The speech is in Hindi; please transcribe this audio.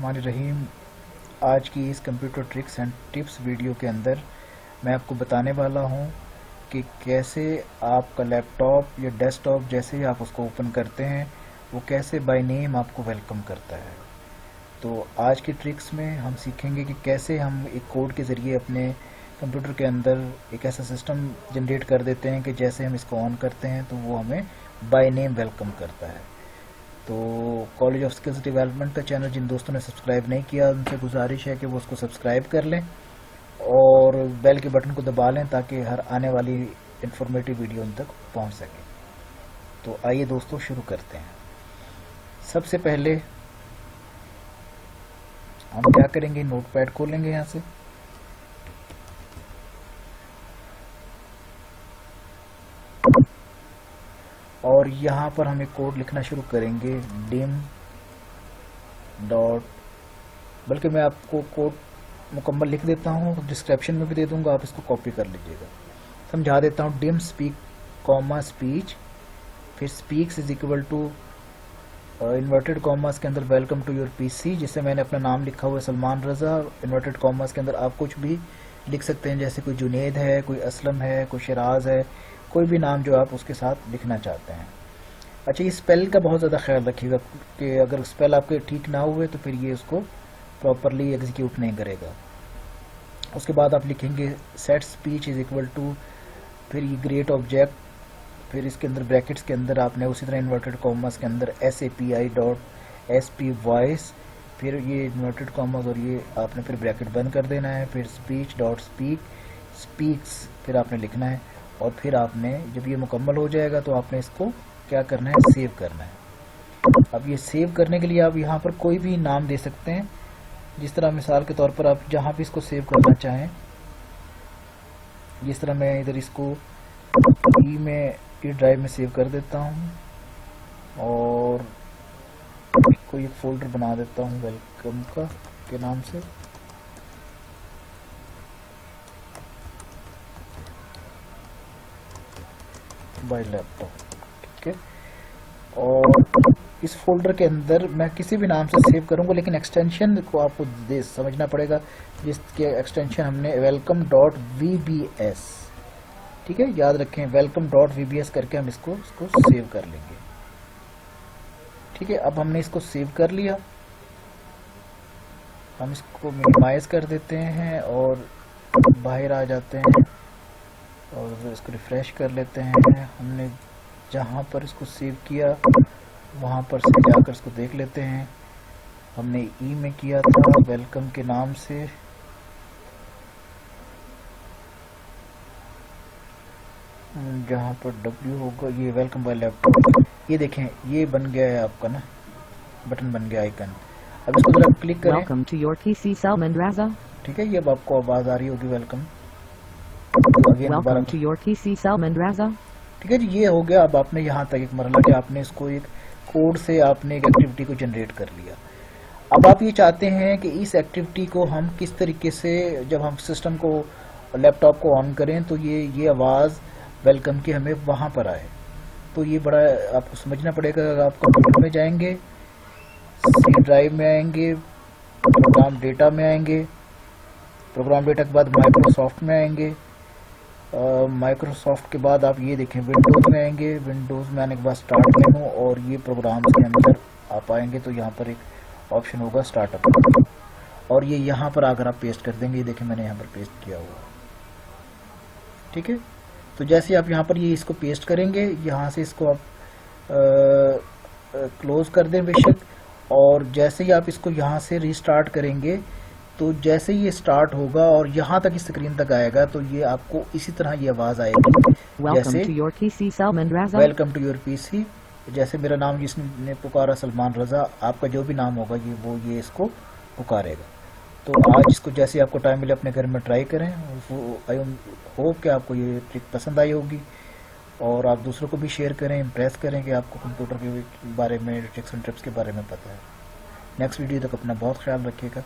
रहीम। आज की इस computer tricks and tips video के अंदर मैं आपको बताने वाला हूं कि कैसे आपका लैपटॉप या डेस्कटॉप जैसे ही आप उसको ओपन करते हैं वो कैसे बाय नेम आपको वेलकम करता है। तो आज की ट्रिक्स में हम सीखेंगे कि कैसे हम एक कोड के ज़रिए अपने कंप्यूटर के अंदर एक ऐसा सिस्टम जनरेट कर देते हैं कि जैसे हम इसको ऑन करते हैं तो वो हमें बाय नेम वेलकम करता है। तो कॉलेज ऑफ स्किल्स डेवलपमेंट का चैनल जिन दोस्तों ने सब्सक्राइब नहीं किया उनसे गुजारिश है कि वो उसको सब्सक्राइब कर लें और बेल के बटन को दबा लें ताकि हर आने वाली इंफॉर्मेटिव वीडियो उन तक पहुंच सके। तो आइए दोस्तों शुरू करते हैं। सबसे पहले हम क्या करेंगे, नोटपैड खोलेंगे यहाँ से और यहाँ पर हम एक कोड लिखना शुरू करेंगे डिम डॉट, बल्कि मैं आपको कोड मुकम्मल लिख देता हूँ, डिस्क्रिप्शन में भी दे दूंगा, आप इसको कॉपी कर लीजिएगा। समझा देता हूँ। डिम स्पीक कॉमा स्पीच, फिर speaks is equal to inverted commas के अंदर वेलकम टू योर पीसी, जिससे मैंने अपना नाम लिखा हुआ है सलमान रज़ा। इन्वर्टेड कॉमास के अंदर आप कुछ भी लिख सकते हैं, जैसे कोई जुनेद है, कोई असलम है, कोई शिराज है, कोई भी नाम जो आप उसके साथ लिखना चाहते हैं। अच्छा, ये स्पेल का बहुत ज़्यादा ख्याल रखिएगा कि अगर स्पेल आपके ठीक ना हुए तो फिर ये उसको प्रॉपरली एग्जीक्यूट नहीं करेगा। उसके बाद आप लिखेंगे set speech is equal to, फिर ये ग्रेट ऑब्जेक्ट, फिर इसके अंदर ब्रैकेट्स के अंदर आपने उसी तरह इन्वर्टेड कॉमर्स के अंदर SAPI.SP वॉइस, फिर ये इन्वर्टेड कॉमर्स और ये आपने फिर ब्रैकेट बंद कर देना है, फिर speech.speak स्पीक्स फिर आपने लिखना है और फिर आपने जब ये मुकम्मल हो जाएगा तो आपने इसको क्या करना है, सेव करना है। अब ये सेव करने के लिए आप यहाँ पर कोई भी नाम दे सकते हैं, जिस तरह मिसाल के तौर पर आप जहाँ भी इसको सेव करना चाहें। जिस तरह मैं इधर इसको ई ड्राइव में सेव कर देता हूँ और कोई एक फोल्डर बना देता हूँ वेलकम का के नाम से। बाय लैपटॉप, ठीक है। और इस फोल्डर के अंदर मैं किसी भी नाम से सेव करूंगा, लेकिन एक्सटेंशन को आपको समझना पड़ेगा, जिसके एक्सटेंशन हमने welcome.vbs, ठीक है, याद रखें welcome.vbs करके हम इसको सेव कर लेंगे। ठीक है, अब हमने इसको सेव कर लिया। हम इसको मिनिमाइज कर देते हैं और बाहर आ जाते हैं और इसको रिफ्रेश कर लेते हैं। हमने जहाँ पर इसको सेव किया वहाँ पर से जाकर इसको देख लेते हैं। हमने ई में किया था वेलकम के नाम से, जहाँ पर W होगा ये वेलकम बाय लैपटॉप। ये देखें, ये बन गया है आपका ना, बटन बन गया आइकन। अब इसको जरा क्लिक करें। Welcome to your PC, Salman Raza. ठीक है, ये अब आपको आवाज आ रही होगी welcome. Welcome to your PC, Salman Raza. ठीक है जी, ये हो गया। अब आपने यहाँ तक एक मरला कि आपने इसको एक कोड से आपने एक एक्टिविटी को जनरेट कर लिया। अब आप ये चाहते हैं कि इस एक्टिविटी को हम किस तरीके से, जब हम सिस्टम को लैपटॉप को ऑन करें तो ये आवाज़ वेलकम की हमें वहाँ पर आए। तो ये बड़ा आपको समझना पड़ेगा। आप कंप्यूटर में जाएंगे, सी ड्राइव में आएंगे, प्रोग्राम डेटा में आएंगे, प्रोग्राम डेटा के बाद माइक्रोसॉफ्ट में आएंगे, माइक्रोसॉफ्ट के बाद आप ये देखें विंडोज़ में आएंगे, विंडोज़ में आने के बाद स्टार्ट मेनू और ये प्रोग्राम्स के अंदर आप आएंगे तो यहाँ पर एक ऑप्शन होगा स्टार्टअप, और ये यहाँ पर आकर आप पेस्ट कर देंगे। ये देखें मैंने यहाँ पर पेस्ट किया हुआ, ठीक है। तो जैसे आप यहाँ पर ये इसको पेस्ट करेंगे, यहाँ से इसको आप क्लोज कर दें बेशक, और जैसे ही आप इसको यहाँ से रीस्टार्ट करेंगे तो जैसे ही ये स्टार्ट होगा और यहाँ तक इस स्क्रीन तक आएगा तो ये आपको इसी तरह ये आवाज़ आएगी, जैसे वेलकम टू योर पीसी। जैसे मेरा नाम जिसने पुकारा सलमान रज़ा, आपका जो भी नाम होगा ये इसको पुकारेगा। तो आज इसको जैसे आपको टाइम मिले अपने घर में ट्राई करें। आई होप कि आपको ये ट्रिक पसंद आई होगी और आप दूसरों को भी शेयर करें, इम्प्रेस करें कि आपको कंप्यूटर के बारे में, ट्रिक्स एंड टिप्स के बारे में पता है। नेक्स्ट वीडियो तक अपना बहुत ख्याल रखिएगा।